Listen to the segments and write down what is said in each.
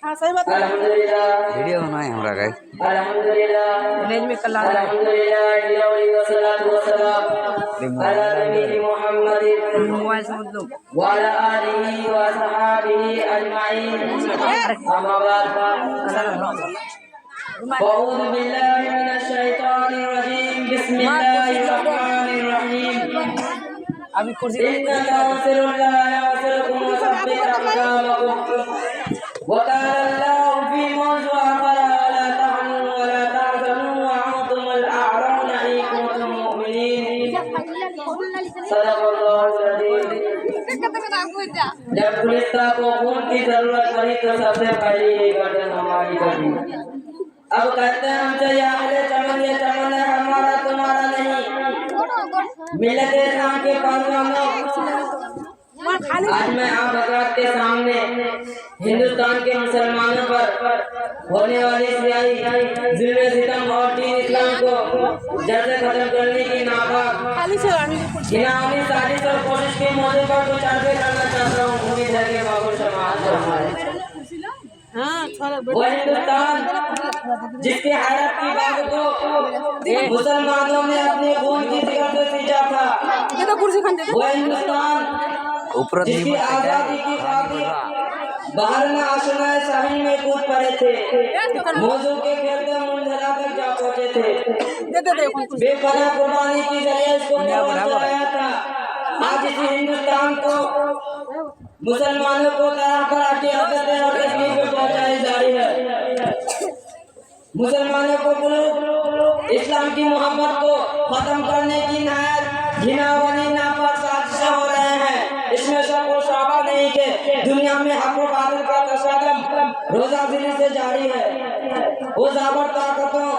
हाँ सही बात है। वीडियो बनाए हमरा गाइस इमेज में कल आ रहा है। मोबाइल से मतलब अभी कुर्सी जब पुलिसता को खून की जरूरत पड़ी तो सबसे पहले ये गर्दन हमारी कटी। अब कहते हैं हमसे ये चमन है हमारा तुम्हारा नहीं। मिलते इस्लाम के पासवानों, आज मैं आप हजरात के सामने हिंदुस्तान के मुसलमानों पर होने वाली सियाही जुल्म सितम और दीन इस्लाम को जड़ से खत्म करने की नापाक घिनौनी साजिश और कोशिश के मौजूद पर कुछ अर्ज़े करना चाहता हूँ। उम्मीद है कि बाबू समाज वो हिंदुस्तान जिसके हैरत की बात को मुसलमानों ने अपने खून की जिगर से सींचा था। वो हिंदुस्तान जिसकी आजादी की खातिर बाहर में आशनाए साहिल में कूद पड़े थे, मौजू के खेलते मुंजरा तक जा पहुंचे थे। बेपनाह कुर्बानी की जरिए इसको बढ़ाया था। आज इसी हिंदुस्तान को मुसलमानों को तरह तरह की हरकतें और तकलीफ में पहुंचाई जा रही है। मुसलमानों को इस्लाम की मोहब्बत को खत्म करने की नहायत घिनौनी नापाक साजिशें हो रहे हैं। इसमें सबको शाबा नहीं के दुनिया में हक व बातिल का तशादम रोजागिरी से जारी है। वो जाबर ताकतों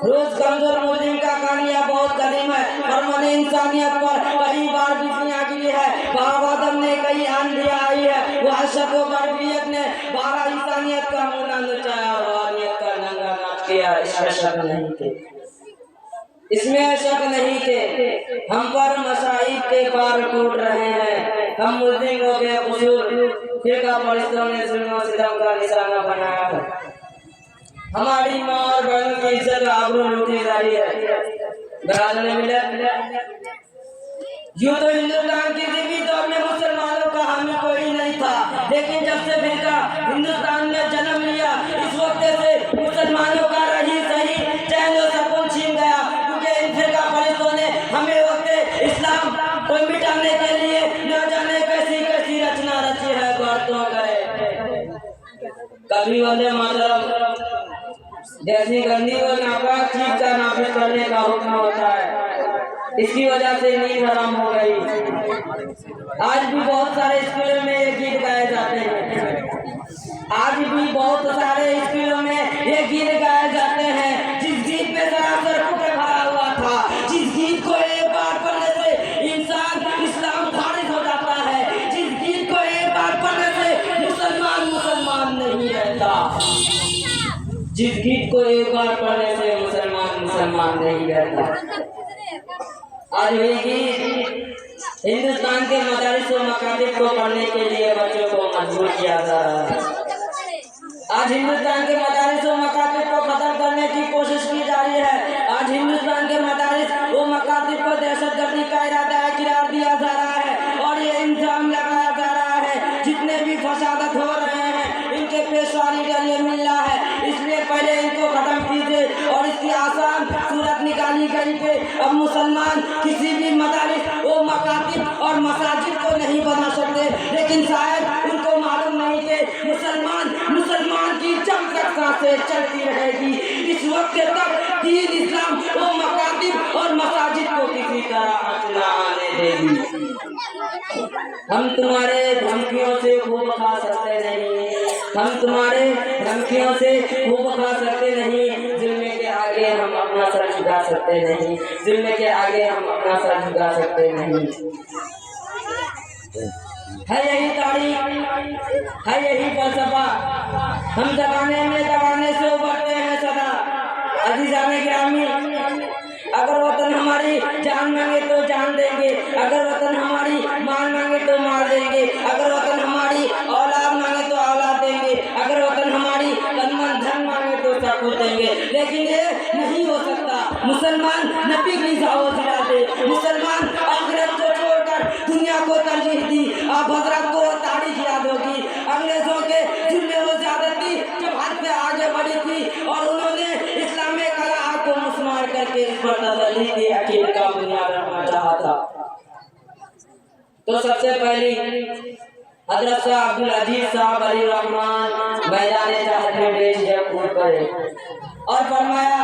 रोज कमजोर मुस्लिम का कानिया बहुत करीम है और मन इंसानियत पर कई बार बिजलियां गिरी है। बाबादम ने कई आंधियां आई है। वहशत व बर्बरियत ने 12 इंसानियत का मुंह नचाया और वारियत का नंगा नाच किया। इसमें शक नहीं थे, इसमें शक नहीं थे। हम पर मसाइब के पार टूट रहे हैं। हम मुस्लिमों के कसूर फिरका परिस्तों ने जुल्म और सितम का निशाना बनाया है। हमारी माँ और बहनों की इज्जत आबरू लूटी जा रही है। बरादरी मिले यूं तो हिंदुस्तान की जिंदगी दौर में मुसलमानों का हामी कोई नहीं था, लेकिन जब से फिरका हिंदुस्तान में जन्म लिया इस वक्त से मुसलमानों का रही सही चैन और सुकून छीन गया। क्योंकि इन फिरका परिस्तों ने हमें वक्त इस्लाम को मिटाने के लिए न जाने कैसी कैसी रचना रची है। बातों करे कभी वंदे मातरम जैसी गंदी और नापाक चीज का नाफिज करने का हुक्म होता है। इसकी वजह से नींद हराम हो गई। आज भी बहुत सारे स्कूलों में ये गीत गाए जाते हैं। आज भी बहुत सारे स्कूलों में ये गीत गाए जाते हैं। जिस गीत में सरासर कुफर भरा हुआ था, जिस गीत को एक बार पढ़ने से इंसान इस्लाम खारिज हो जाता है, जिस गीत को एक बार पढ़ने से मुसलमान मुसलमान नहीं रहता, जिस गीत को एक बार पढ़ने से मुसलमान मुसलमान नहीं रहता। आज वही गीत हिंदुस्तान के मदारिस और मकातिब को पढ़ने के लिए बच्चों को मजबूर किया जा रहा है। आज हिंदुस्तान के मदारिस और मकातिब को खत्म करने की कोशिश की जा रही है। आज हिंदुस्तान के मदारिस और मकातिब को दहशतगर्दी का इरादा करार दिया जा रहा है और ये इल्जाम लगाया जा रहा है जितने भी फसादत हो रहे हैं इनके पेशवानी के लिए मिल रहा है। इसलिए पहले इनको खत्म कीजिए और इसकी आसान सूरत निकाली गई कि अब मुसलमान किसी भी मदारिस वो मकातिब और मसाजिद को नहीं बना सकते, लेकिन शायद उनको मालूम नहीं कि मुसलमान की जब तक सांसें चलती रहेगी इस वक्त तक दीन इस्लाम वो मकातिब और मसाजिद को किसी तरह आँच न आने देगी। हम तुम्हारे धमकियों से खूब खा सकते नहीं, हम तुम्हारे धमकियों से खूब खा सकते नहीं। जुल्म के आगे हम अपना सर झुका सकते नहीं, जुल्म के आगे हम अपना सर झुका सकते नहीं। है यही तारीख, है यही फलसफा। हम जमाने में दबाने से उबरते हैं सदा। अजीज़ाने गिरामी, अगर वतन हमारी जान मांगे तो जान देंगे, अगर वतन हमारी माल मांगे तो मार देंगे, अगर वतन हमारी औलाद मांगे तो मुसलमान नबी की दावत दिलाते, मुसलमान आखिरत को छोड़कर दुनिया को तरजीह दी। आप हजरत को तारीख याद होगी, अंग्रेजों के जुल्म व ज़्यादती जब हद से आगे बढ़ी थी और उन्होंने इस्लामी कला को मुस्मार करके इस पर तसल्ली की अकीदत का बुनियाद रखना चाहा था। तो सबसे पहली हजरत शाह अब्दुल अजीज साहब अली रहमान मैदान जहद में बेझिझक कूद पड़े और फरमाया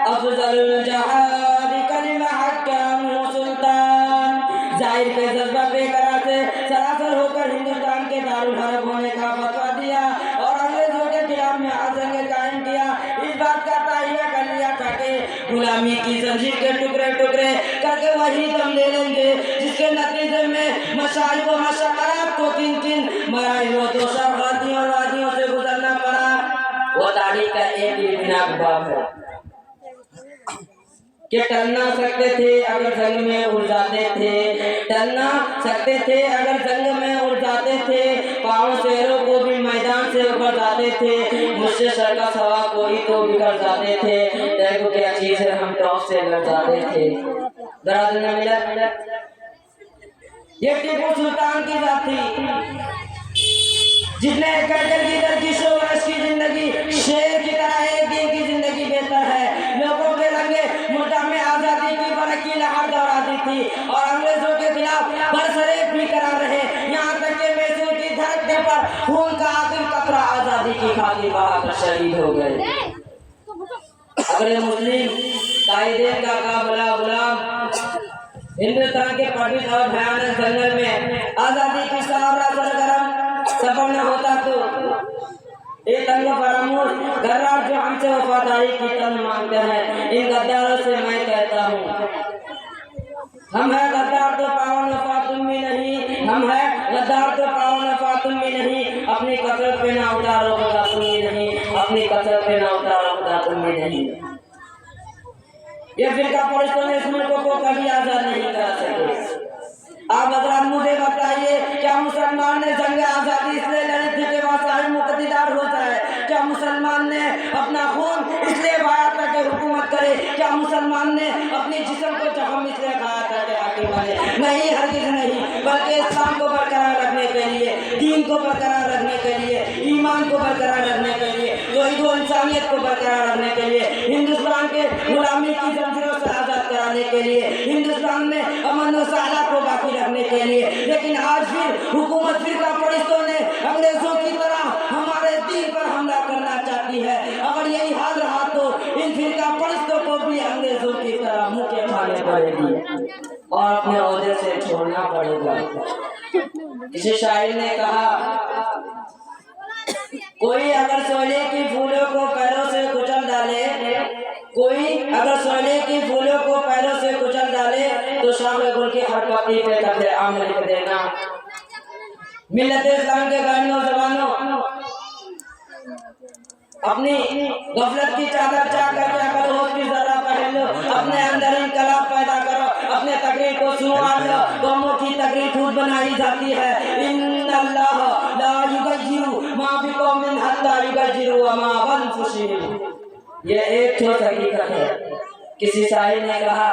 अफजलुल जहाद कलिमा हक्कम सुल्तान। जाहिर के जज्बा बेकरार से सरासर होकर हिंदुस्तान के दारुल हरब होने का फतवा दिया और अंग्रेजों के खिलाफ में आजंग कायम किया। इस बात का ताहिया कर लिया था कि गुलामी की जंजीर के टुकड़े टुकड़े करके वही दम ले लेंगे जिसके नतीजे में मशाइल व मशक्कत को किन किन मराइल व दोसर वादियों से गुजरना पड़ा। वो तारीख का एक ही बिना बाब है कि टलना सकते थे अगर जंग में उड़ जाते थे, टलना सकते थे अगर जंग में उड़ जाते थे, पाँव शेरों को भी मैदान से उभर जाते थे, मुझसे सरकस हवा कोई तो बिगड़ जाते थे, टैगो क्या चीज है हम टॉप से लड़ जाते थे। दरा दुनिया मिला ये टीपू सुल्तान की जात थी जिसने कहकर की दर्जी 100 वर्ष की जिंदगी शेर की तरह एक दिन की जिंदगी बेहतर है। लोगों के रंगे मुद्दा में आजादी की बरकी लहर दौड़ा दी थी और अंग्रेजों के खिलाफ बरसरेब भी करा रहे, यहाँ तक कि मैसूर की धरती पर खून का आखिरी कतरा आजादी की खातिर बहाकर शहीद हो गए। अगले मुस्लिम कायदे का काबला गुलाम हिंदुस्तान के कठिन और भयानक जंगल में आजादी की सावरा सरगर्म सफल न होता तो एक तंग फरामोश गद्दार जो हमसे वफादारी की तन मांगते हैं, इन गद्दारों से मैं कहता हूँ हम है गद्दार तो पावन वफा तुम भी नहीं, हम है गद्दार तो पावन वफा तुम भी नहीं, अपनी कसरत पे ना उतारो खुदा तुम भी नहीं, अपनी कसरत पे ना उतारो खुदा तुम भी नहीं। ये फिरका परिश्तों ने इस मुल्क को कभी आजाद नहीं करा सके। आप हजरात मुझे बताइए क्या मुसलमान ने जंग आजादी इसलिए लड़ी थी कि वह मुक़्तदार हो जाए? क्या मुसलमान ने अपना खून इसलिए बहाया था कि हुकूमत करे? क्या मुसलमान ने अपने जिस्म को जख्म इसलिए खाया था कि हाकिम बने? नहीं, हरगिज़ नहीं, बल्कि इस्लाम को बरकरार रखने के लिए, दीन को बरकरार रखने के लिए, ईमान को बरकरार रखने के लिए, तौहीद व इंसानियत को बरकरार रखने के लिए, हिंदुस्तान के गुलामी की जंजीरों से आज़ाद कराने के लिए, हिंदुस्तान में अमन व सआदत को बाकी रखने के लिए। लेकिन आज फिर हुकूमत फिरका परिश्तों ने अंग्रेजों की तरह हमारे दीन पर हमला करना चाहती है। अगर यही हाल रहा तो इन फिरका परिश्तों को भी अंग्रेजों की तरह मुँह खाने पड़ेगी और अपने ओहदे से छोड़ना पड़ेगा। किसी शायर ने कहा कोई अगर सोने की फूलों को पैरों से कुचल डाले, कोई अगर सोने की फूलों को पैरों से कुचल डाले तो शाम गुल की हर पत्ती पे कब्र आम लिख देना। मिल्लत इस्लाम के गैर नौजवानों, अपनी गफलत की चादर चाह करके अगर होश की जरा पहन लो, अपने अंदर इनकलाब पैदा करो, अपने तकरीर को सुनवा लो। कौमों की तकरीर खुद बनाई जाती है। इन्नल्लाह ला युगय्यिरु मा बिकौमिन हत्ता युगय्यिरु मा बिअनफुसिहिम। ये एक ठोस हकीकत है। किसी शायर ने कहा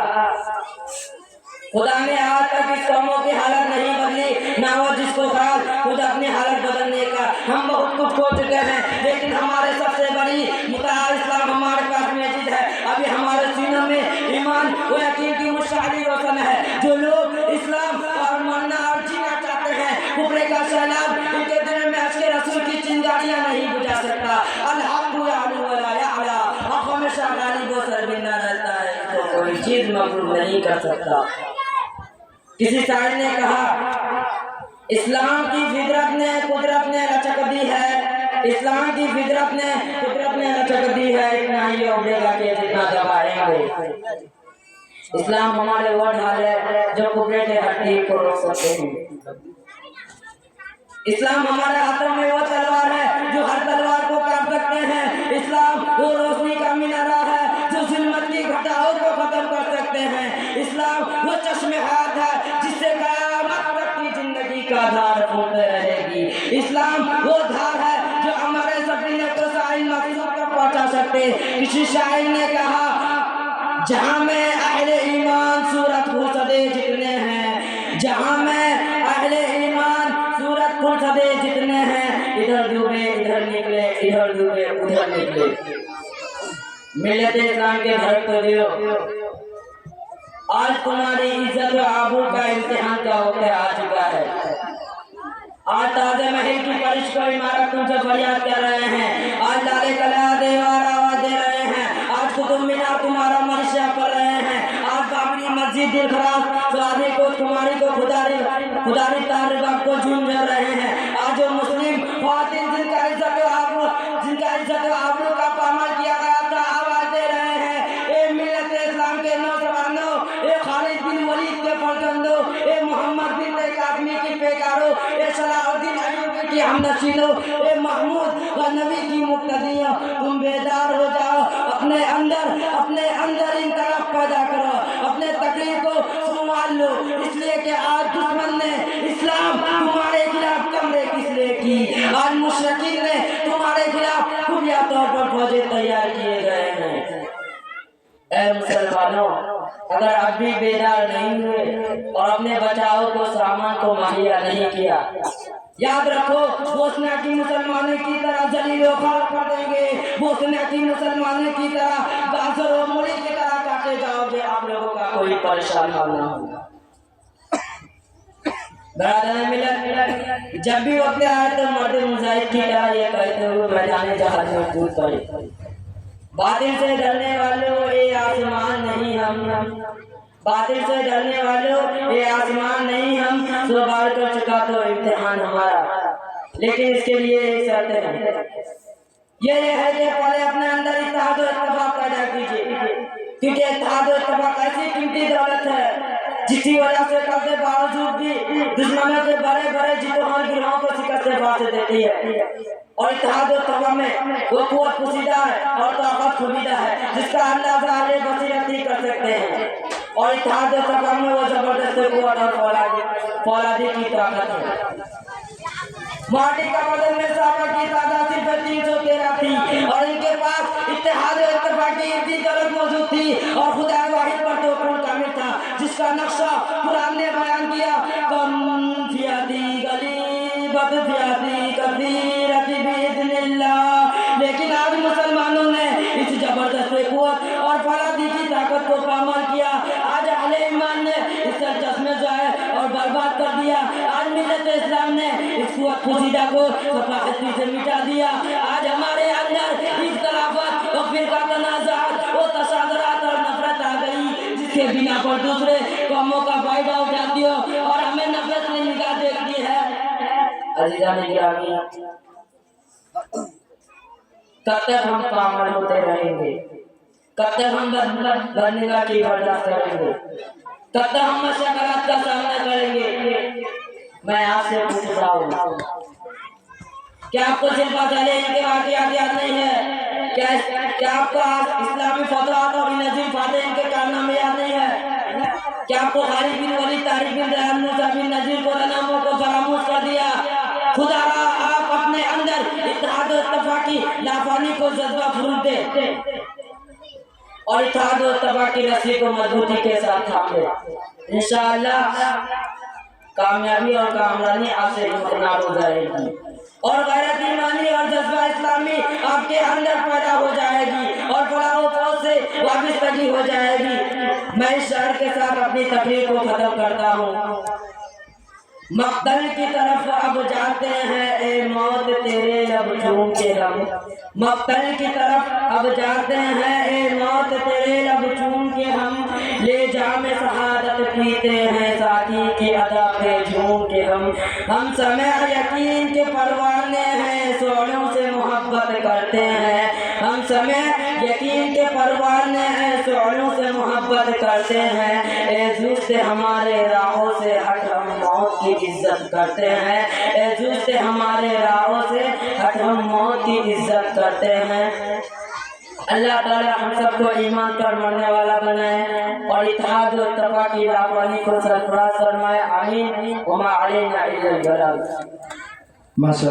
खुदा ने आज तक इस कौमों की हालत नहीं बदली, ना वो जिसको कहा खुद अपनी हालत बदलने का। हम बहुत कुछ खो चुके हैं, लेकिन हमारे सबसे बड़ी मुताह इस्लाम हमारे पास मौजूद है। अभी हमारे सीनों में ईमान व यकीन की मुशाली रोशन है। जो लोग इस्लाम और मरना और जीना चाहते हैं, कुफर का सैलाब इनके दिल में अश्के रसूल की चिंगारियां नहीं बुझा सकता। अल-हक़्क़ु यअलू व ला यअला, हक़ हमेशा गालिब व सरबिंदा रहता है, तो कोई चीज मग़लूब नहीं कर सकता। किसी शायर ने कहा इस्लाम की फितरत ने कुदरत ने लचक दी है, इस्लाम की फितरत ने कुदरत ने लचक दी है, इतना ही उड़ेगा कि जितना दबाएंगे। इस्लाम हमारे वो ढाल है जो कुफर के हड्डी को रोक सकते हैं। इस्लाम हमारे हाथों में वो तलवार है जो हर तलवार को काट सकते हैं। इस्लाम वो रोशनी का मीनारा है जो जुल्मत की घटाओं को खत्म कर सकते हैं। इस्लाम वो चश्मे हाथ है जिससे क़यामत तक की जिंदगी का धार फूटते रहेगी। इस्लाम वो धार है जो हमारे सफीने को साहिल मकसूद तक पहुंचा सकते। किसी शायर ने कहा जहाँ में अहले ईमान सूरत फुर्सदे जितने हैं, जहाँ में अहले ईमान सूरत फुर्सदे जितने हैं, इधर डूबे इधर निकले, इधर डूबे उधर निकले। मिल्लत इस्लाम के घर तो दियो, आज तुम्हारी इज्जत और आबरू का इम्तिहान का वक्त आ चुका है। आज ताजे महल की परिश को इमारत तुमसे फरियाद कर रहे हैं, आज लाले कला देवार आवाज दे रहे हैं, आज कुतुब मीनार तुम्हारा मरशा कर रहे हैं, आज बाबरी मस्जिद दिल खराब स्वादी को तुम्हारी को खुदारी तारीफ को झूम रहे हैं। आज जो मुस्लिम ख्वातीन जिनका इज्जत आबरू का पामाल किया गया था, आवाज दे रहे हैं, ए मिल्लत इस्लाम के नौजवानों, ए खालिद बिन वलीद के फर्जंदों, ए मोहम्मद बिन कासमी की पेकारों, ए सलाहुद्दीन अय्यूबी की हमनशीनों, ए महमूद गजनवी की मुक्तदियों, तुम बेदार हो जाओ, अपने अंदर इनकलाब पैदा करो, अपने तकलीफ को संभाल लो, इसलिए कि आज दुश्मन ने इस्लाम तुम्हारे खिलाफ कमरे किसलिए की, आज मुशरिकीन ने तुम्हारे खिलाफ खुफिया तौर पर फौजें तैयार किए गए हैं। ऐ मुसलमानों, अगर अब भी बेदार नहीं हुए और अपने बचाव को सामान को मुहैया नहीं किया, याद रखो बोस्निया की मुसलमानों की तरह जलील खार कर देंगे, बोस्निया की मुसलमानों की तरह गाजर और मूली की तरह काटे जाओगे, आप लोगों का कोई परेशान ना होगा। जब भी वक्त आए तो मर्द मुजाहिद की तरह ये कहते हुए मैदान जहाज में कूद पड़े, बातिल से डरने वालों ये आसमान नहीं हम, बातिल से डरने वालों ये आसमान नहीं हम, 100 बार कर चुका तो इम्तिहान हमारा, लेकिन इसके लिए एक शर्त है, ये है कि पहले अपने अंदर इत्तेहाद और इत्तेफाक पैदा कीजिए, क्योंकि इत्तेहाद और इत्तेफाक ऐसी कीमती दौलत है जिसकी वजह से करते बावजूद भी दुश्मनों के बड़े बड़े जितों और गिरोहों को शिकस्त से देती है। और इत्तेहाद और इत्तेफाक में वो कुव्वत पोशीदा है और ताकत खुबीदा है जिसका अंदाजा अहले बसीरत ही कर सकते हैं, और इत्तेहाद और इत्तेफाक में वो जबरदस्त कुव्वत और फौलादी की ताकत है। माटी का बदन में साहबा की तादाद सिर्फ 313 थी और इनके पास इत्तेहाद और इत्तेफाक की इतनी दौलत मौजूद थी और खुदा वाहिद पर तवक्कुल कामिल था, जिसका नक्शा कुरान ने बयान किया, कम फियाती गलीबत फियाती कसीरती बिइज़्निल्लाह। लेकिन आज मुसलमानों ने इस जबरदस्त कुव्वत और फौलादी की ताकत को पामाल किया, आज अहले ईमान ने इस चश्मे जाए और बर्बाद कर दिया, आज मिल्लत इस्लाम ने इस कुव्वत पोशीदा को सफाकती से मिटा दिया। आज हमारे अंदर इख्तिलाफत और फिरका तनाज़ुआत और तशादुरात और नफरत आ गई, जिसके बिना पर दूसरे कौमों का फायदा उठाती हो और हमें नफरत से निगाह देखती है। अज़ीज़ान गिरामी, कब तक हम कामल होते रहेंगे, कब तक हम बदनिगाह की बर्दाश्त करेंगे, कब तक हम मशक्क़त का सामना करेंगे। मैं आपसे पूछ रहा हूँ, क्या आपको सिर्फ अकेले इनके वाक़ियात याद नहीं है? क्या आपको इस्लामी फतवात और नजीर फाते इनके कारनामे याद नहीं है? क्या आपको खालिद बिन वलीद, तारिक बिन ज़ियाद, मूसा बिन नजीर को नामों को फरामोश कर दिया? खुदा आप अपने अंदर इत्तेहाद और इत्तेफाक की लाफानी को जज्बा फूल दे और इत्तेहाद और इत्तेफाक की रस्सी को मजबूती के साथ थाम ले। इंशाअल्लाह कामयाबी और कामरानी आपसे इम्तिहान हो जाएगी और गैरत ईमानी और जज्बा इस्लामी आपके अंदर पैदा हो जाएगी और फलाह फौज से वाबस्तगी हो जाएगी। मैं इस शहर के साथ अपनी तकरीर को खत्म करता हूँ। मक्तल की तरफ अब जाते हैं ए मौत तेरे लब चूम के हम, मक्तल की तरफ अब जाते हैं ए मौत तेरे लब चूम के हम, ले जाम शहादत पीते हैं साथी की अदा पे झूम के हम समय यकीन के परवाने हैं सोनों से मोहब्बत करते हैं, हम समय यकीन के परवाने हैं सोनों से मोहब्बत करते हैं, ए जुस्ते हमारे राहों से हट हम मौत की इज्जत करते हैं, ए जुस्ते हमारे राहों से हट हम मौत की इज्जत करते हैं। अल्लाह ताला हम सबको ईमान पर मरने वाला बनाए और इत्तेहाद और इत्तेफाक की लावानी को सरफराज फरमाए। आमीन। वमा अलैना इल्लल बलाग।